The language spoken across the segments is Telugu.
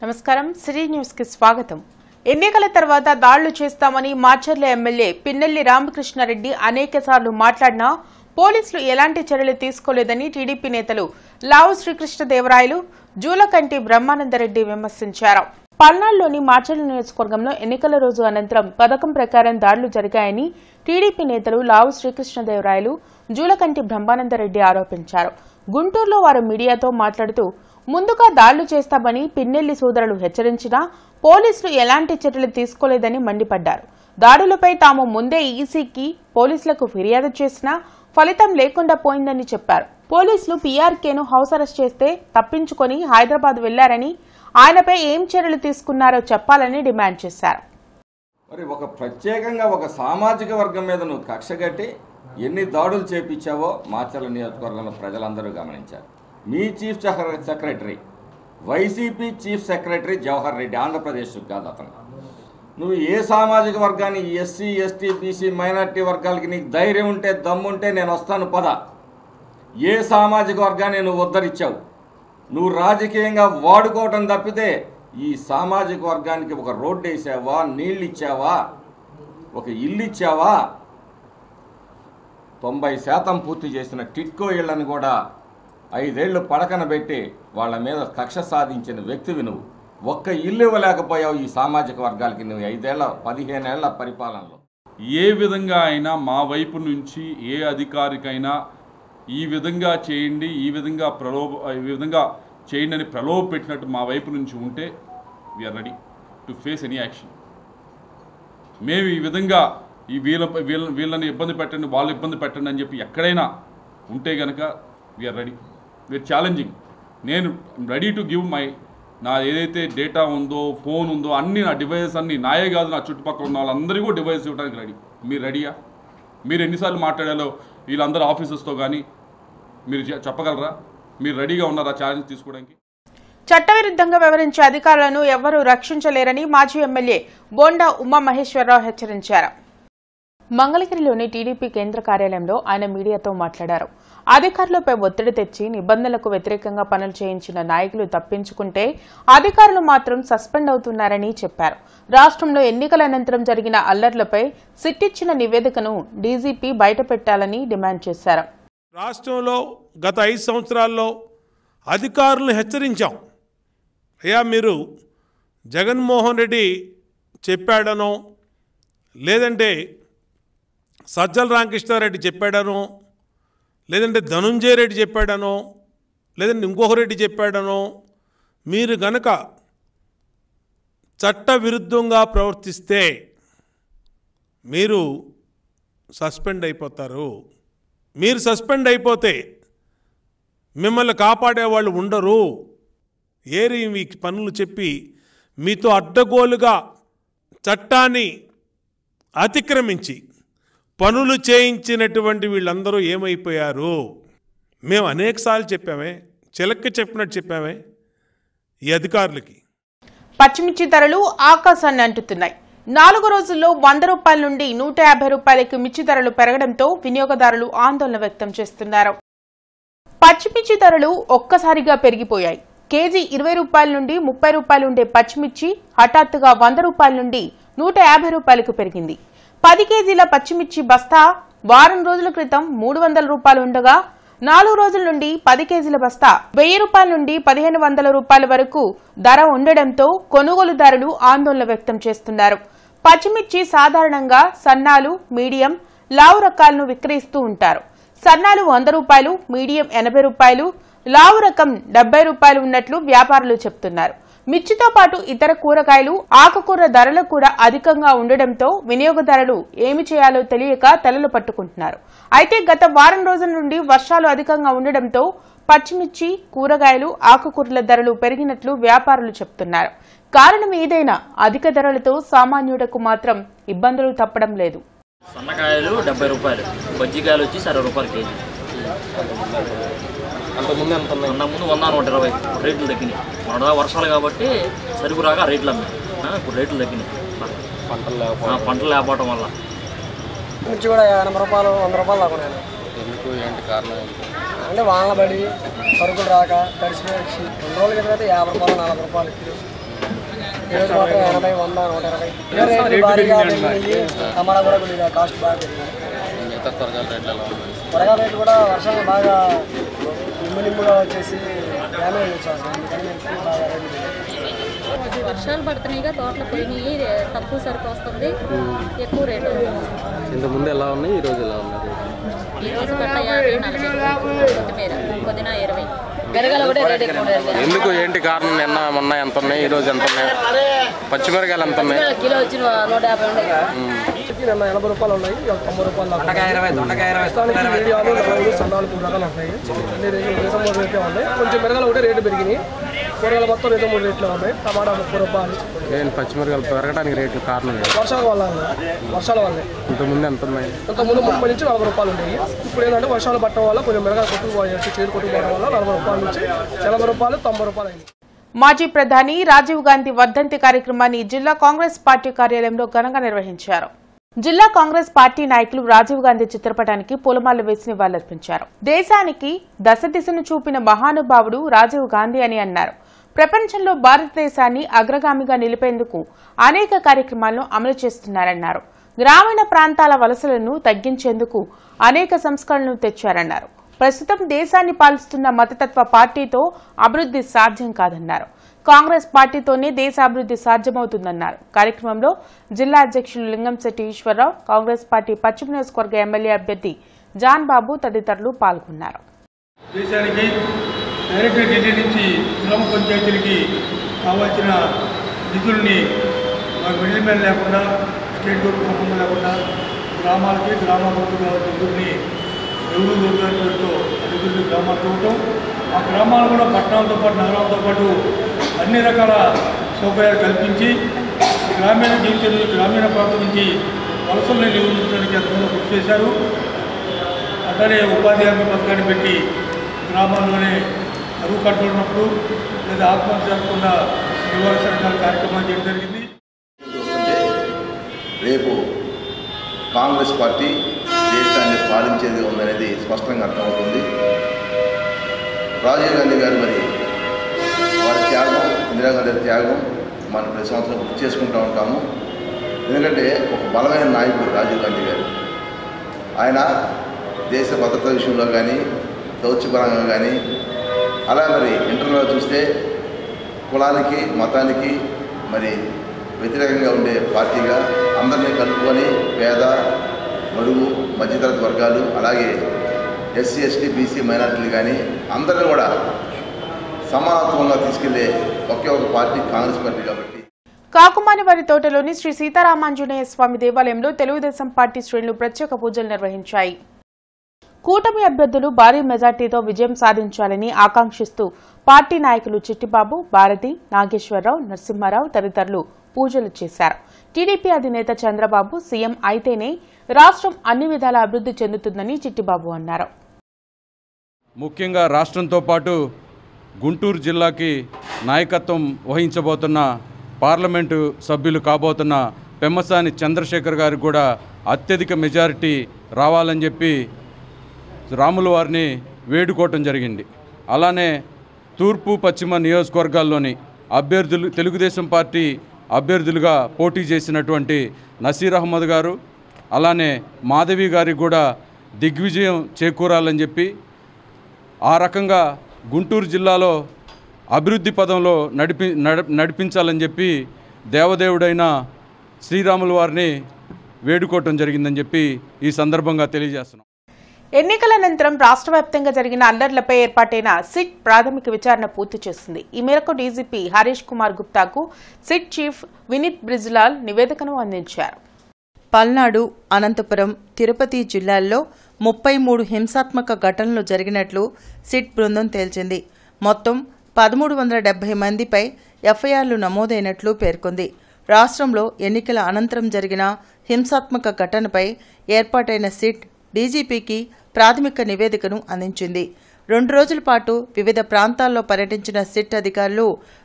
నమస్కారం సిటీ న్యూస్ కి స్వాగతం. ఎన్నికల తర్వాత దాడులు చేస్తామని మాచర్ల ఎమ్మెల్యే పిన్నెల్లి రామకృష్ణారెడ్డి అనేకసార్లు మాట్లాడినా పోలీసులు ఎలాంటి చర్యలు తీసుకోలేదని టీడీపీ నేతలు లావు శ్రీకృష్ణదేవరాయలు, జూలకంటి బ్రహ్మానందరెడ్డి విమర్శించారు. పల్నాడులోని మాచర్ల నియోజకవర్గంలో ఎన్నికల రోజు అనంతరం పథకం ప్రకారం దాడులు జరిగాయని టీడీపీ నేతలు లావు శ్రీకృష్ణదేవరాయలు, జూలకంటి బ్రహ్మానందరెడ్డి ఆరోపించారు. గుంటూరులో వారు మీడియాతో మాట్లాడుతూ ముందుగా దాడులు చేస్తామని పిన్నెల్లి సోదరులు హెచ్చరించినా పోలీసులు ఎలాంటి చర్యలు తీసుకోలేదని మండిపడ్డారు. దాడులపై తాము ముందే ఈసీకి, పోలీసులకు ఫిర్యాదు చేసినా ఫలితం లేకుండా పోయిందని చెప్పారు. పోలీసులు పీఆర్కేను హౌస్ అరెస్ట్ చేస్తే తప్పించుకొని హైదరాబాద్ వెళ్లారని, ఆయనపై ఏం చర్యలు తీసుకున్నారో చెప్పాలని డిమాండ్ చేశారు. మరి ఒక ప్రత్యేకంగా ఒక సామాజిక వర్గం మీద నువ్వు కక్షగట్టి ఎన్ని దాడులు చేపించావో మాచర్ల నియోజకవర్గంలో ప్రజలందరూ గమనించారు. మీ chief secretary, YCP chief secretary Jawahar Reddy, Andhra Pradesh కాదు అతను. నువ్వు ఏ సామాజిక వర్గాన్ని, ఎస్సీ, ఎస్టీ, బీసీ, మైనార్టీ వర్గాలకి నీకు ధైర్యం ఉంటే, దమ్ముంటే నేను వస్తాను పద. ఏ సామాజిక వర్గాన్ని నువ్వు ఉద్ధరించావు? నువ్వు రాజకీయంగా వాడుకోవటం తప్పితే ఈ సామాజిక వర్గానికి ఒక రోడ్డు వేసావా, నీళ్ళు ఇచ్చావా, ఒక ఇల్లు ఇచ్చావా? 90% పూర్తి చేసిన టిట్కో ఇళ్లను కూడా 5 ఏళ్లు పడకన పెట్టి వాళ్ళ మీద కక్ష సాధించిన వ్యక్తివి నువ్వు. ఒక్క ఇల్లు ఇవ్వలేకపోయావు ఈ సామాజిక వర్గాలకి నువ్వు 15 ఏళ్ల పరిపాలనలో. ఏ విధంగా అయినా మా వైపు నుంచి ఏ అధికారికైనా ఈ విధంగా చేయండి, ఈ విధంగా చేయండి అని ప్రలోభ పెట్టినట్టు మా వైపు నుంచి ఉంటే we are ready to face any action. మేము ఈ విధంగా వీళ్ళని ఇబ్బంది పెట్టండి, వాళ్ళు ఇబ్బంది పెట్టండి అని చెప్పి ఎక్కడైనా ఉంటే కనుక వీఆర్ రెడీ, వీఆర్ ఛాలెంజింగ్. నేను రెడీ టు గివ్ నా ఏదైతే డేటా ఉందో, ఫోన్ ఉందో, అన్ని నా డివైజెస్ అన్నీ నాయే కాదు, నా చుట్టుపక్కల ఉన్న వాళ్ళందరికీ కూడా డివైస్ ఇవ్వడానికి రెడీ. మీరు రెడీయా? మీరు ఎన్నిసార్లు మాట్లాడాలో వీళ్ళందరూ ఆఫీసర్స్తో కానీ మీరు చెప్పగలరా? మీరు రెడీగా ఉన్నారా ఛాలెంజ్ తీసుకోవడానికి? చట్టవిరుద్ధంగా వ్యవహరించే అధికారులను ఎవరూ రక్షించలేరని మాజీ ఎమ్మెల్యే బోండా ఉమామహేశ్వరరావు హెచ్చరించారు. మంగళగిరిలోని టీడీపీ కేంద్ర కార్యాలయంలో ఆయన మీడియాతో మాట్లాడారు. అధికారులపై ఒత్తిడి తెచ్చి నిబంధనలకు వ్యతిరేకంగా పనులు చేయించిన నాయకులు తప్పించుకుంటే అధికారులు మాత్రం సస్పెండ్ అవుతున్నారని చెప్పారు. రాష్ట్రంలో ఎన్నికల అనంతరం జరిగిన అల్లర్లపై సిట్ ఇచ్చిన నివేదికను డీజీపీ బయటపెట్టాలని డిమాండ్ చేశారు. రాష్ట్రంలో గత 5 సంవత్సరాల్లో అధికారులను హెచ్చరించాం. అయ్యా, మీరు జగన్మోహన్ రెడ్డి చెప్పాడనో, లేదంటే సజ్జల రామకృష్ణారెడ్డి చెప్పాడనో, లేదంటే ధనుంజయ రెడ్డి చెప్పాడనో, లేదంటే ఇంకొక రెడ్డి చెప్పాడనో, మీరు గనక చట్టవిరుద్ధంగా ప్రవర్తిస్తే మీరు సస్పెండ్ అయిపోతారు. మీరు సస్పెండ్ అయిపోతే మిమ్మల్ని కాపాడేవాళ్ళు ఉండరు. ఏరి మీ పనులు చెప్పి మీతో అడ్డగోలుగా చట్టాన్ని అతిక్రమించి పనులు చేయించినటువంటి వీళ్ళందరూ ఏమైపోయారు? మేము అనేకసార్లు చెప్పామే, చిలక్కి చెప్పినట్టు చెప్పామే ఈ అధికారులకి. పచ్చిమిర్చి ధరలు ఆకాశాన్ని అంటుతున్నాయి. 4 రోజుల్లో 100 రూపాయల నుండి 150 రూపాయలకి మిర్చి ధరలు పెరగడంతో వినియోగదారులు ఆందోళన వ్యక్తం చేస్తున్నారు. పచ్చిమిర్చి ధరలు ఒక్కసారిగా పెరిగిపోయాయి. కేజీ 20 రూపాయల నుండి 30 రూపాయలు ఉండే పచ్చిమిర్చి హఠాత్తుగా 100 రూపాయల నుండి 150 రూపాయలకు పెరిగింది. 10 కేజీల పచ్చిమిర్చి బస్తా వారం రోజుల క్రితం 300 రూపాయలు ఉండగా 4 రోజుల నుండి 10 కేజీల బస్తా 1000 రూపాయల నుండి 1500 రూపాయల వరకు ధర ఉండడంతో కొనుగోలుదారులు ఆందోళన వ్యక్తం చేస్తున్నారు. పచ్చిమిర్చి సాధారణంగా సన్నాలు, మీడియం, లావు రకాలను విక్రయిస్తూ ఉంటారు. సన్నాలు 100 రూపాయలు, మీడియం 80 రూపాయలు, లావు రకం 70 రూపాయలు ఉన్నట్లు వ్యాపారులు చెప్తున్నారు. మిర్చితో పాటు ఇతర కూరగాయలు, ఆకుకూర ధరలు కూడా అధికంగా ఉండడంతో వినియోగదారులు ఏమి చేయాలో తెలియక తలలు పట్టుకుంటున్నారు. అయితే గత వారం రోజుల నుండి వర్షాలు అధికంగా ఉండడంతో పచ్చిమిర్చి, కూరగాయలు, ఆకుకూరల ధరలు పెరిగినట్లు వ్యాపారులు చెప్తున్నారు. కారణం ఏదైనా అధిక ధరలతో సామాన్యుడకు మాత్రం ఇబ్బందులు తప్పడం లేదు. సన్నకాయలు 70 రూపాయలు, బజ్జికాయలు వచ్చి 60 రూపాయలు కేజీ. అంతకుముందు 100-120 రేట్లు తగ్గినాయి. మన వర్షాలు కాబట్టి సరుకు రాక రేట్లు అమ్మాయి. ఇప్పుడు రేట్లు తగ్గినాయి పంటలు లేకపోవడం వల్ల. మిర్చి కూడా 80 రూపాయలు, 100 రూపాయలు దాకా. ఎందుకు, ఏంటి కారణం? అంటే వానల పడి సరుకులు రాక తడిసిపోయి 2 రోజుల క్రితం 50 రూపాయలు, 40 రూపాయలు కిలో. ఈరోజు మాత్రం 80, 100, 120 రేట్లు భారీగా పెరిగినాయి. టమాటా కూడా కొద్దిగా కాస్ట్ బాగా పెరిగింది. కూరగాయల రేట్లు కూడా వర్షాలు బాగా నిమ్ముగా వచ్చేసి డ్యామేజ్ వచ్చేస్తాయి. అందుకని బాగా రేట్లు పెరిగాయి. వర్షాలు పడుతున్నాయిగా, తోటలు పోయినాయి, తక్కువ సరుకు వస్తుంది, ఎక్కువ రేటు. ఇంతకుముందు ఎలా ఉన్నాయి, ఈరోజు ఎలా ఉన్నాయి? ఈరోజు గట్ట 50, 40, కొత్తిమీర, పుదీనా 20. మిరగాయలు కూడా రేట్ ఎక్కువ. ఎందుకు, ఏంటి కారణం? నిన్న మొన్న ఎంత ఉన్నాయి, ఈరోజు ఎంత ఉన్నాయి? పచ్చిమిరకాయలు ఎంత ఉన్నాయి? కిలో వచ్చి 150 ఉన్నాయి. నిన్న 80 రూపాయలు ఉన్నాయి, 90 రూపాయలు సన్నాలు 3 రకాలు ఉంటాయి. అన్ని రేట్లు 23 రేట్లే ఉన్నాయి. కొంచెం మిరగాయలు ఒకటే రేటు పెరిగినాయి. కూరగాయలు మొత్తం 23 రేట్లు ఉన్నాయి. టమాటా 30 రూపాయలు. పచ్చిమిరకాయలు పెరగడానికి రేట్లు కారణం వర్షాల వల్లే. ఇంతకుముందు ఎంత ఉన్నాయి? ఇంతకుముందు 30 నుంచి 40 రూపాయలు ఉండేవి. ఇప్పుడు ఏంటంటే వర్షాలు పట్టడం వల్ల కొంచెం మిరగాయలు కొట్టుకుపోయాయి. చేరు కొట్టుకుపోవడం వల్ల 40 రూపాయల నుంచి 80 రూపాయలు, 90 రూపాయలు అయింది. మాజీ ప్రధాని రాజీవ్ గాంధీ వర్ధంతి కార్యక్రమాన్ని జిల్లా కాంగ్రెస్ పార్టీ కార్యాలయంలో ఘనంగా నిర్వహించారు. జిల్లా కాంగ్రెస్ పార్టీ నాయకులు రాజీవ్ గాంధీ చిత్రపటానికి పూలమాలలు వేసి నివాళులర్పించారు. దేశానికి దశదిశను చూపిన మహానుభావుడు రాజీవ్ గాంధీ అని అన్నారు. ప్రపంచంలో భారతదేశాన్ని అగ్రగామిగా నిలిపేందుకు అనేక కార్యక్రమాలను అమలు చేస్తున్నారన్నారు. గ్రామీణ ప్రాంతాల వలసలను తగ్గించేందుకు అనేక సంస్కరణలు తెచ్చారన్నారు. ప్రస్తుతం దేశాన్ని పాలిస్తున్న మతతత్వ పార్టీతో అభివృద్ధి సాధ్యం కాదన్నారు. కాంగ్రెస్ పార్టీతోనే దేశాభివృద్ధి సాధ్యమవుతుందన్నారు. కార్యక్రమంలో జిల్లా అధ్యక్షులు లింగంశెట్టి ఈశ్వరరావు, కాంగ్రెస్ పార్టీ పశ్చిమ నియోజకవర్గ ఎమ్మెల్యే అభ్యర్థి జాన్ బాబు తదితరులు పాల్గొన్నారు. దేశానికి డైరెక్ట్ ఢిల్లీ నుంచి గ్రామ పంచాయతీలకి కావాల్సిన నిధుల్ని మిడిల్ మ్యాన్ లేకుండా, స్టేట్ గవర్నమెంట్ సంబంధం లేకుండా గ్రామాలకి గ్రామాలకు కావాల్సిన నిధుల్ని ఎవరు రోడ్డు పేరుతో నిధుల్ని గ్రామాలకు ఇవ్వటం, ఆ గ్రామాలు కూడా పట్టణాలతో పాటు నగరాలతో పాటు అన్ని రకాల సౌకర్యాలు కల్పించి గ్రామీణ ప్రాంతం నుంచి వలసల్ని నిరోధించడానికి ఎంతమంది కృషి చేశారు. అట్లానే ఉపాధి హామీ పథకాన్ని పెట్టి గ్రామాల్లోనే అరువు కట్టుకున్నప్పుడు లేదా ఆత్మహత్య జరగకుండా నివారణ కార్యక్రమాలు చేయడం జరిగింది. రేపు కాంగ్రెస్ పార్టీ దేశాన్ని పాలించేది ఉందనేది స్పష్టంగా అర్థమవుతుంది. రాజీవ్ గాంధీ గారు వారి త్యాగం, ఇందిరాగాంధీ త్యాగం మనం ప్రతి సంవత్సరం గుర్తు చేసుకుంటూ ఉంటాము. ఎందుకంటే ఒక బలమైన నాయకుడు రాజీవ్ గాంధీ గారు. ఆయన దేశ భద్రత విషయంలో కానీ, దౌత్యపరంగా కానీ, అలా ఇంటర్లో చూస్తే కులానికి మతానికి వ్యతిరేకంగా ఉండే పార్టీగా అందరినీ కలుపుకొని పేద, బడుగు, మధ్యతరగతి వర్గాలు, అలాగే ఎస్సీ, ఎస్టీ, బీసీ, మైనార్టీలు కానీ అందరినీ కూడా సమానత్వంగా తీసుకెళ్లే ఒకే ఒక పార్టీ కాంగ్రెస్ పార్టీ. కాబట్టి కాకుమానివారి తోటలోని శ్రీ సీతారామాంజనేయ స్వామి దేవాలయంలో తెలుగుదేశం పార్టీ శ్రేణులు ప్రత్యేక పూజలు నిర్వహించాయి. కూటమి అభ్యర్థులు భారీ మెజార్టీతో విజయం సాధించాలని ఆకాంక్షిస్తూ పార్టీ నాయకులు చిట్టిబాబు, భారతి, నాగేశ్వరరావు, నరసింహారావు తదితరులు పూజలు చేశారు. టీడీపీ అధినేత చంద్రబాబు సీఎం అయితేనే రాష్ట్రం అన్ని విధాల అభివృద్ధి చెందుతుందని చిట్టిబాబు అన్నారు. ముఖ్యంగా రాష్ట్రంతో పాటు గుంటూరు జిల్లాకి నాయకత్వం వహించబోతున్న పార్లమెంటు సభ్యులు కాబోతున్న పెమ్మసాని చంద్రశేఖర్ గారికి కూడా అత్యధిక మెజారిటీ రావాలని చెప్పి రాముల వారిని వేడుకోవటం జరిగింది. అలానే తూర్పు పశ్చిమ నియోజకవర్గాల్లోని అభ్యర్థులు, తెలుగుదేశం పార్టీ అభ్యర్థులుగా పోటీ చేసినటువంటి నసీర్ అహ్మద్ గారు, అలానే మాధవి గారికి కూడా దిగ్విజయం చేకూరాలని చెప్పి, ఆ రకంగా గుంటూరు జిల్లాలో అభివృద్ధి పదంలో నడిపించాలని చెప్పి దేవదేవుడైన శ్రీరాముల వారిని వేడుకోవటం జరిగిందని చెప్పి ఈ సందర్భంగా తెలియజేస్తున్నాం. ఎన్నికల అనంతరం రాష్ట్ర వ్యాప్తంగా జరిగిన అల్లర్లపై ఏర్పాటైన సిట్ ప్రాథమిక విచారణ పూర్తి చేసింది. ఈ మేరకు డీజీపీ హరీష్ కుమార్ గుప్తాకు సిట్ చీఫ్ వినీత్ బ్రిజ్లాల్ నివేదికను అందించారు. పల్నాడు, అనంతపురం, తిరుపతి జిల్లాల్లో 33 హింసాత్మక ఘటనలు జరిగినట్లు సిట్ బృందం తేల్చింది. మొత్తం 1370 మందిపై ఎఫ్ఐఆర్లు నమోదైనట్లు పేర్కొంది. రాష్ట్రంలో ఎన్నికల అనంతరం జరిగిన హింసాత్మక ఘటనపై ఏర్పాటైన సిట్ డీజీపీకి ప్రాథమిక నివేదికను అందించింది. 2 రోజుల పాటు వివిధ ప్రాంతాల్లో పర్యటించిన సిట్ అధికారులు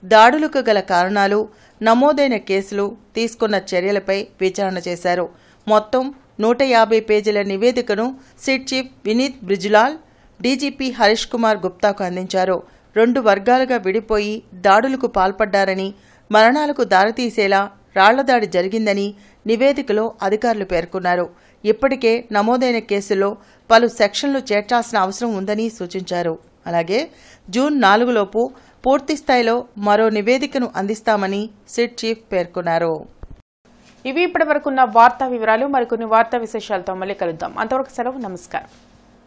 దాడులకు గల కారణాలు, నమోదైన కేసులు, తీసుకున్న చర్యలపై విచారణ చేశారు. మొత్తం 150 పేజీల నివేదికను SIT chief Vineet Brijlal DGP Harish Kumar గుప్తాకు అందించారు. 2 వర్గాలుగా విడిపోయి దాడులకు పాల్పడ్డారని, మరణాలకు దారితీసేలా రాళ్లదాడి జరిగిందని నివేదికలో అధికారులు పేర్కొన్నారు. ఇప్పటికే నమోదైన కేసులో పలు సెక్షన్లు చేర్చాల్సిన అవసరం ఉందని సూచించారు. అలాగే జూన్ 4లోపు పూర్తిస్థాయిలో మరో నివేదికను అందిస్తామని సిట్ చీఫ్ పేర్కొన్నారు. ఇవి ఇప్పటివరకున్న వార్తా వివరాలు. మరికొన్ని వార్తా విశేషాలతో మళ్ళీ కలుద్దాం. అంతవరకు సెలవు. నమస్కారం.